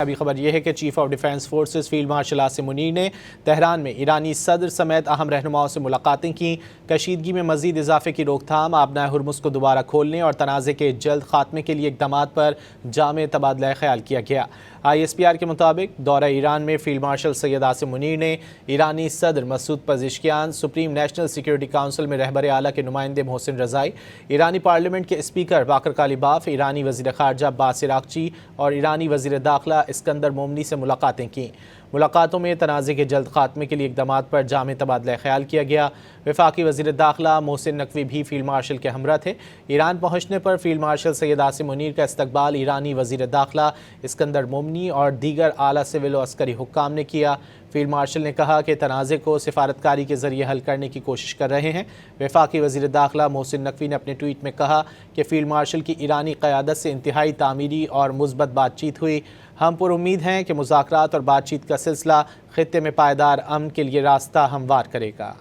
ابھی خبر یہ ہے کہ chief of defence forces field marshal Asim Munir نے تہران میں ایرانی صدر سمیت اہم رہنماؤں سے ملاقاتیں کی۔ کشیدگی میں مزید اضافے کی روک تھام، آبنائے ہرمز کو دوبارہ کھولنے اور تنازع کے جلد خاتمے کے لیے اقدامات پر جامع تبادلہ خیال کیا گیا۔ ISPR کے مطابق دورہ ایران میں فیلڈ مارشل سید عاصم منیر نے ایرانی صدر Masoud Pezeshkian, supreme national security council میں رہبر اعلیٰ کے نمائندے محسن رضائی، ایرانی پارلیمنٹ کے اسپیکر باقر کالیباف، ایرانی وزیر خارجہ عباس عراقچی اور ایرانی وزیر داخلہ اسکندر مومنی سے ملاقاتیں کیں۔ ملاقاتوں میں تنازع کے جلد خاتمے کے لیے اقدامات پر جامع تبادلہ خیال کیا گیا۔ وفاقی وزیر داخلہ محسن نقوی بھی فیلڈ مارشل کے ہمراہ تھے۔ ایران پہنچنے پر فیلڈ مارشل سید عاصم منیر کا استقبال ایرانی وزیر داخلہ اسکندر مومنی اور دیگر اعلیٰ سول و عسکری حکام نے کیا۔ فیلڈ مارشل نے کہا کہ تنازع کو سفارتکاری کے ذریعے حل کرنے کی کوشش کر رہے ہیں۔ وفاقی وزیر داخلہ محسن نقوی نے اپنے ٹویٹ میں کہا کہ فیلڈ مارشل کی ایرانی قیادت سے انتہائی تعمیری اور مثبت بات چیت ہوئی۔ ہم پر امید ہیں کہ مذاکرات اور بات چیت کا سلسلہ خطے میں پائیدار امن کے لیے راستہ ہموار کرے گا۔